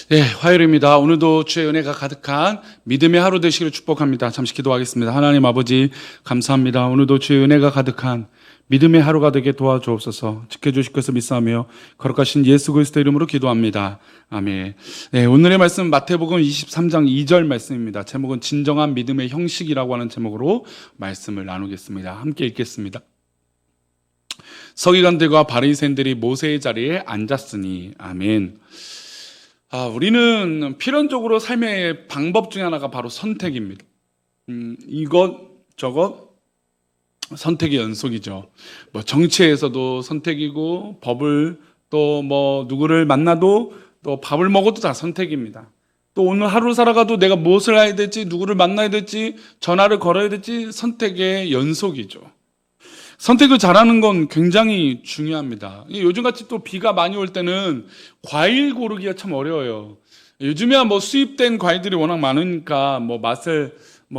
네, 화요일입니다. 오늘도 주의 은혜가 가득한 믿음의 하루 되시기를 축복합니다. 잠시 기도하겠습니다. 하나님 아버지 감사합니다. 오늘도 주의 은혜가 가득한 믿음의 하루가 되게 도와주옵소서. 지켜주실 것을 믿사오며 거룩하신 예수 그리스도 이름으로 기도합니다. 아멘. 네, 오늘의 말씀 마태복음 23장 2절 말씀입니다. 제목은 진정한 믿음의 형식이라고 하는 제목으로 말씀을 나누겠습니다. 함께 읽겠습니다. 서기관들과 바리새인들이 모세의 자리에 앉았으니. 아멘. 우리는 필연적으로 삶의 방법 중에 하나가 바로 선택입니다. 이것 저것 선택의 연속이죠. 뭐 정치에서도 선택이고, 법을 또 누구를 만나도 또 밥을 먹어도 다 선택입니다. 또 오늘 하루 살아가도 내가 무엇을 해야 될지, 누구를 만나야 될지, 전화를 걸어야 될지 선택의 연속이죠. 선택을 잘하는 건 굉장히 중요합니다. 요즘같이 또 비가 많이 올 때는 과일 고르기가 참 어려워요. 요즘에야 수입된 과일들이 워낙 많으니까 맛을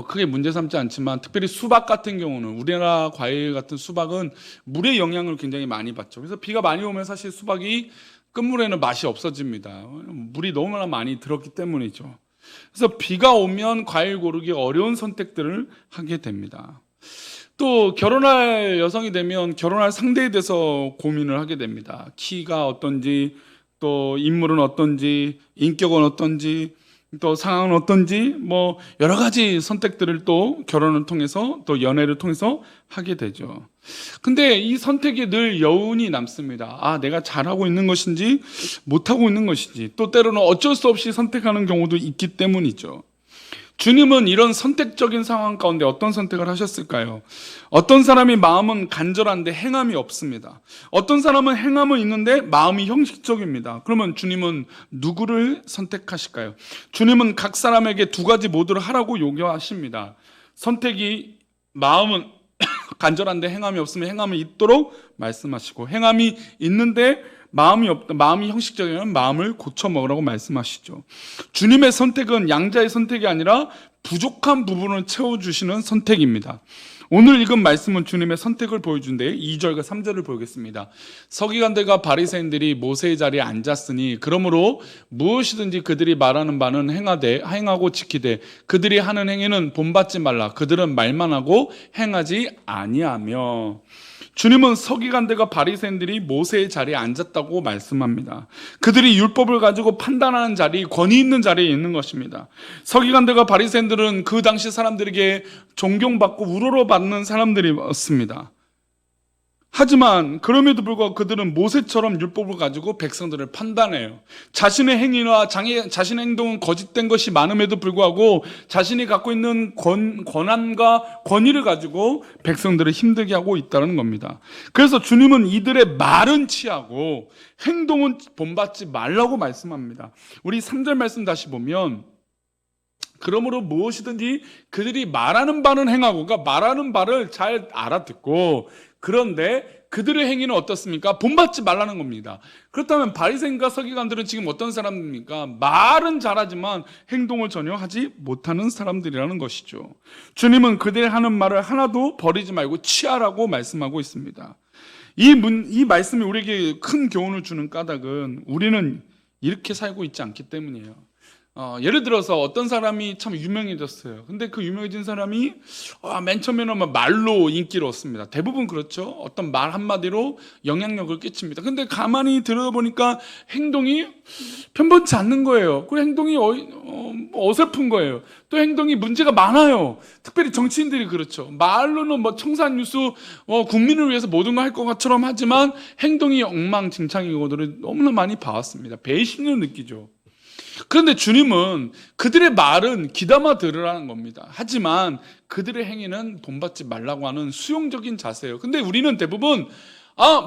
크게 문제 삼지 않지만, 특별히 수박 같은 경우는, 우리나라 과일 같은 수박은 물의 영향을 굉장히 많이 받죠. 그래서 비가 많이 오면 사실 수박이 끝물에는 맛이 없어집니다. 물이 너무나 많이 들었기 때문이죠. 그래서 비가 오면 과일 고르기 어려운 선택들을 하게 됩니다. 또 결혼할 여성이 되면 결혼할 상대에 대해서 고민을 하게 됩니다. 키가 어떤지, 또 인물은 어떤지, 인격은 어떤지, 또 상황은 어떤지, 여러 가지 선택들을 또 결혼을 통해서, 또 연애를 통해서 하게 되죠. 근데 이 선택이 늘 여운이 남습니다. 내가 잘하고 있는 것인지 못하고 있는 것인지, 또 때로는 어쩔 수 없이 선택하는 경우도 있기 때문이죠. 주님은 이런 선택적인 상황 가운데 어떤 선택을 하셨을까요? 어떤 사람이 마음은 간절한데 행함이 없습니다. 어떤 사람은 행함은 있는데 마음이 형식적입니다. 그러면 주님은 누구를 선택하실까요? 주님은 각 사람에게 두 가지 모두를 하라고 요구하십니다. 선택이, 마음은 간절한데 행함이 없으면 행함이 있도록 말씀하시고, 행함이 있는데 마음이 형식적이면 마음을 고쳐 먹으라고 말씀하시죠. 주님의 선택은 양자의 선택이 아니라 부족한 부분을 채워주시는 선택입니다. 오늘 읽은 말씀은 주님의 선택을 보여준데 2절과 3절을 보겠습니다. 서기관들과 바리새인들이 모세의 자리에 앉았으니 그러므로 무엇이든지 그들이 말하는 바는 행하고 지키되 그들이 하는 행위는 본받지 말라. 그들은 말만 하고 행하지 아니하며. 주님은 서기관들과 바리새인들이 모세의 자리에 앉았다고 말씀합니다. 그들이 율법을 가지고 판단하는 자리, 권위 있는 자리에 있는 것입니다. 서기관들과 바리새인들은 그 당시 사람들에게 존경받고 우러러받는 사람들이었습니다. 하지만 그럼에도 불구하고 그들은 모세처럼 율법을 가지고 백성들을 판단해요. 자신의 행위나 자신의 행동은 거짓된 것이 많음에도 불구하고 자신이 갖고 있는 권한과 권위를 가지고 백성들을 힘들게 하고 있다는 겁니다. 그래서 주님은 이들의 말은 취하고 행동은 본받지 말라고 말씀합니다. 우리 3절 말씀 다시 보면, 그러므로 무엇이든지 그들이 말하는 바는 행하고, 그러니까 말하는 바를 잘 알아듣고, 그런데 그들의 행위는 어떻습니까? 본받지 말라는 겁니다. 그렇다면 바리새인과 서기관들은 지금 어떤 사람입니까? 말은 잘하지만 행동을 전혀 하지 못하는 사람들이라는 것이죠. 주님은 그들이 하는 말을 하나도 버리지 말고 취하라고 말씀하고 있습니다. 이 말씀이 우리에게 큰 교훈을 주는 까닭은 우리는 이렇게 살고 있지 않기 때문이에요. 예를 들어서 어떤 사람이 참 유명해졌어요. 근데 그 유명해진 사람이 맨 처음에는 말로 인기를 얻습니다. 대부분 그렇죠. 어떤 말 한마디로 영향력을 끼칩니다. 근데 가만히 들여다보니까 행동이 편번치 않는 거예요. 그 행동이 어설픈 거예요. 또 행동이 문제가 많아요. 특별히 정치인들이 그렇죠. 말로는 청산유수, 국민을 위해서 모든 걸 할 것처럼 하지만 행동이 엉망진창인 것들을 너무나 많이 봐왔습니다. 배신을 느끼죠. 그런데 주님은 그들의 말은 귀담아 들으라는 겁니다. 하지만 그들의 행위는 본받지 말라고 하는 수용적인 자세예요. 근데 우리는 대부분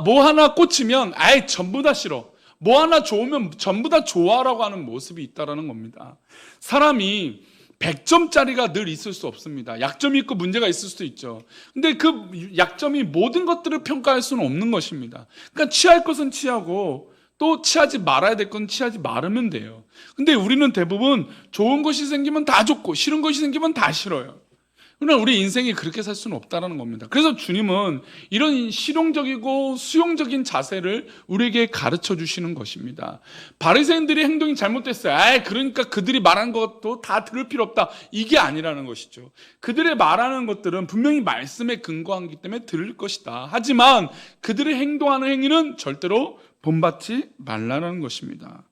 뭐 하나 꽂히면 전부 다 싫어, 뭐 하나 좋으면 전부 다 좋아라고 하는 모습이 있다는 겁니다. 사람이 100점짜리가 늘 있을 수 없습니다. 약점이 있고 문제가 있을 수도 있죠. 근데 그 약점이 모든 것들을 평가할 수는 없는 것입니다. 그러니까 취할 것은 취하고, 또 취하지 말아야 될 건 취하지 말으면 돼요. 근데 우리는 대부분 좋은 것이 생기면 다 좋고 싫은 것이 생기면 다 싫어요. 그러나 우리 인생이 그렇게 살 수는 없다는 겁니다. 그래서 주님은 이런 실용적이고 수용적인 자세를 우리에게 가르쳐 주시는 것입니다. 바리새인들의 행동이 잘못됐어요. 그러니까 그들이 말한 것도 다 들을 필요 없다. 이게 아니라는 것이죠. 그들의 말하는 것들은 분명히 말씀에 근거하기 때문에 들을 것이다. 하지만 그들의 행동하는 행위는 절대로 본받지 말라는 것입니다.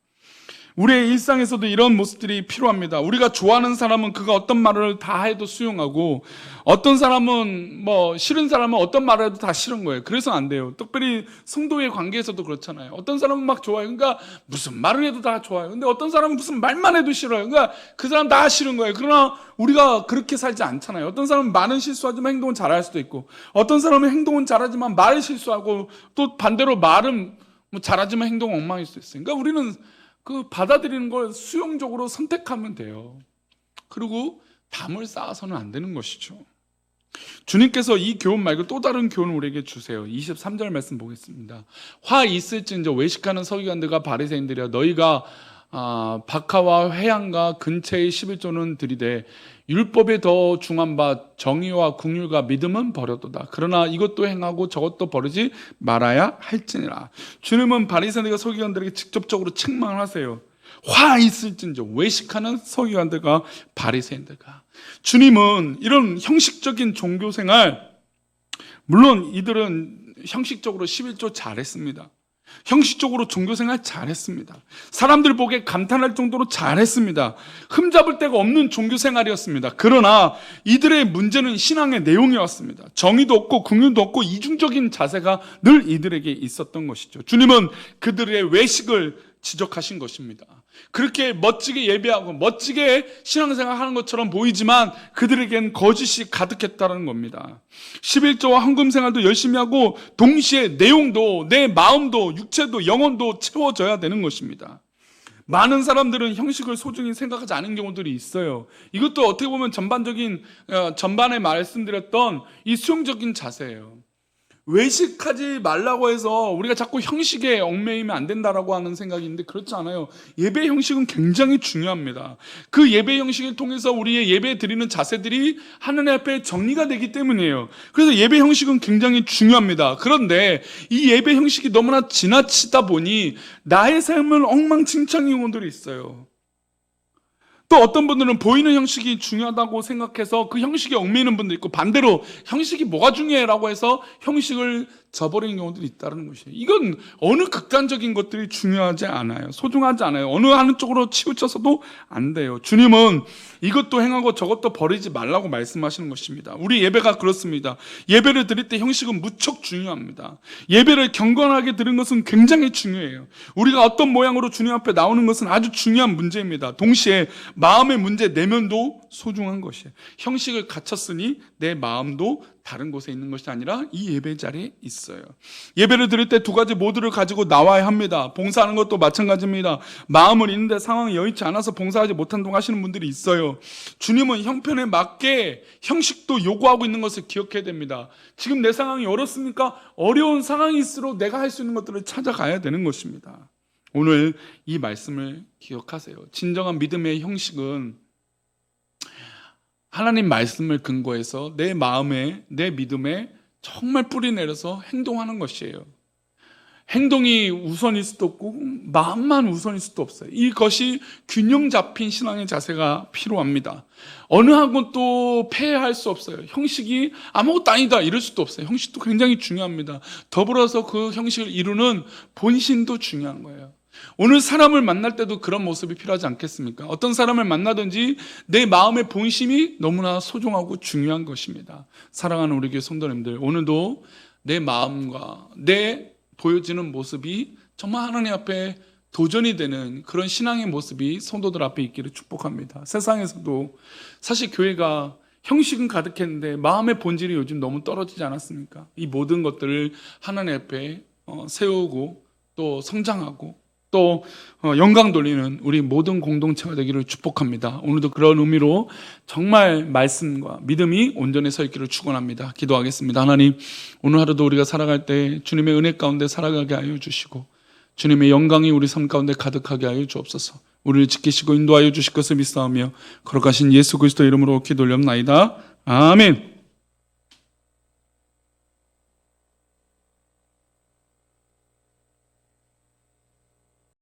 우리의 일상에서도 이런 모습들이 필요합니다. 우리가 좋아하는 사람은 그가 어떤 말을 다 해도 수용하고, 어떤 사람은 싫은 사람은 어떤 말을 해도 다 싫은 거예요. 그래서 안 돼요. 특별히 성도의 관계에서도 그렇잖아요. 어떤 사람은 막 좋아해요. 그러니까 무슨 말을 해도 다 좋아요. 근데 어떤 사람은 무슨 말만 해도 싫어요. 그러니까 그 사람 다 싫은 거예요. 그러나 우리가 그렇게 살지 않잖아요. 어떤 사람은 말은 실수하지만 행동은 잘할 수도 있고, 어떤 사람은 행동은 잘하지만 말을 실수하고, 또 반대로 말은 잘하지만 행동은 엉망일 수도 있어요. 그러니까 우리는 받아들이는 걸 수용적으로 선택하면 돼요. 그리고 담을 쌓아서는 안 되는 것이죠. 주님께서 이 교훈 말고 또 다른 교훈을 우리에게 주세요. 23절 말씀 보겠습니다. 화 있을진저 외식하는 서기관들과 바리새인들이여, 너희가 박하와 회양과 근처의 11조는 들이되 율법에 더 중한 바 정의와 긍휼과 믿음은 버렸도다. 그러나 이것도 행하고 저것도 버리지 말아야 할지니라. 주님은 바리새인들과 서기관들에게 직접적으로 책망을 하세요. 화 있을진저 외식하는 서기관들과 바리새인들과. 주님은 이런 형식적인 종교생활, 물론 이들은 형식적으로 11조 잘했습니다. 형식적으로 종교생활 잘했습니다. 사람들 보기에 감탄할 정도로 잘했습니다. 흠잡을 데가 없는 종교생활이었습니다. 그러나 이들의 문제는 신앙의 내용이었습니다. 정의도 없고 긍휼도 없고 이중적인 자세가 늘 이들에게 있었던 것이죠. 주님은 그들의 외식을 지적하신 것입니다. 그렇게 멋지게 예배하고 멋지게 신앙생활 하는 것처럼 보이지만 그들에겐 거짓이 가득했다는 겁니다. 11조와 헌금생활도 열심히 하고 동시에 내용도, 내 마음도, 육체도, 영혼도 채워져야 되는 것입니다. 많은 사람들은 형식을 소중히 생각하지 않은 경우들이 있어요. 이것도 어떻게 보면 전반에 말씀드렸던 이 수용적인 자세예요. 외식하지 말라고 해서 우리가 자꾸 형식에 얽매이면 안 된다라고 하는 생각이 있는데 그렇지 않아요. 예배 형식은 굉장히 중요합니다. 그 예배 형식을 통해서 우리의 예배 드리는 자세들이 하나님 앞에 정리가 되기 때문이에요. 그래서 예배 형식은 굉장히 중요합니다. 그런데 이 예배 형식이 너무나 지나치다 보니 나의 삶은 엉망진창인 경우들이 있어요. 또 어떤 분들은 보이는 형식이 중요하다고 생각해서 그 형식에 얽매이는 분도 있고, 반대로 형식이 뭐가 중요해라고 해서 형식을 저버리는 경우들이 있다는 것이에요. 이건 어느 극단적인 것들이 중요하지 않아요. 소중하지 않아요. 어느 한쪽으로 치우쳐서도 안 돼요. 주님은 이것도 행하고 저것도 버리지 말라고 말씀하시는 것입니다. 우리 예배가 그렇습니다. 예배를 드릴 때 형식은 무척 중요합니다. 예배를 경건하게 드리는 것은 굉장히 중요해요. 우리가 어떤 모양으로 주님 앞에 나오는 것은 아주 중요한 문제입니다. 동시에 마음의 문제, 내면도 소중한 것이에요. 형식을 갖췄으니 내 마음도 다른 곳에 있는 것이 아니라 이 예배 자리에 있어요. 예배를 드릴 때 두 가지 모두를 가지고 나와야 합니다. 봉사하는 것도 마찬가지입니다. 마음을 있는데 상황이 여의치 않아서 봉사하지 못한다고 하시는 분들이 있어요. 주님은 형편에 맞게 형식도 요구하고 있는 것을 기억해야 됩니다. 지금 내 상황이 어렵습니까? 어려운 상황일수록 내가 할 수 있는 것들을 찾아가야 되는 것입니다. 오늘 이 말씀을 기억하세요. 진정한 믿음의 형식은 하나님 말씀을 근거해서 내 마음에, 내 믿음에 정말 뿌리 내려서 행동하는 것이에요. 행동이 우선일 수도 없고 마음만 우선일 수도 없어요. 이것이 균형 잡힌 신앙의 자세가 필요합니다. 어느 한 것도 폐해할 수 없어요. 형식이 아무것도 아니다 이럴 수도 없어요. 형식도 굉장히 중요합니다. 더불어서 그 형식을 이루는 본심도 중요한 거예요. 오늘 사람을 만날 때도 그런 모습이 필요하지 않겠습니까? 어떤 사람을 만나든지 내 마음의 본심이 너무나 소중하고 중요한 것입니다. 사랑하는 우리 교회 성도님들, 오늘도 내 마음과 내 보여지는 모습이 정말 하나님 앞에 도전이 되는 그런 신앙의 모습이 성도들 앞에 있기를 축복합니다. 세상에서도 사실 교회가 형식은 가득했는데 마음의 본질이 요즘 너무 떨어지지 않았습니까? 이 모든 것들을 하나님 앞에 세우고 또 성장하고 또 영광 돌리는 우리 모든 공동체가 되기를 축복합니다. 오늘도 그런 의미로 정말 말씀과 믿음이 온전히 서 있기를 축원합니다. 기도하겠습니다. 하나님, 오늘 하루도 우리가 살아갈 때 주님의 은혜 가운데 살아가게 하여 주시고 주님의 영광이 우리 삶 가운데 가득하게 하여 주옵소서. 우리를 지키시고 인도하여 주실 것을 믿사오며 거룩하신 예수 그리스도 이름으로 기도 올렸나이다. 아멘.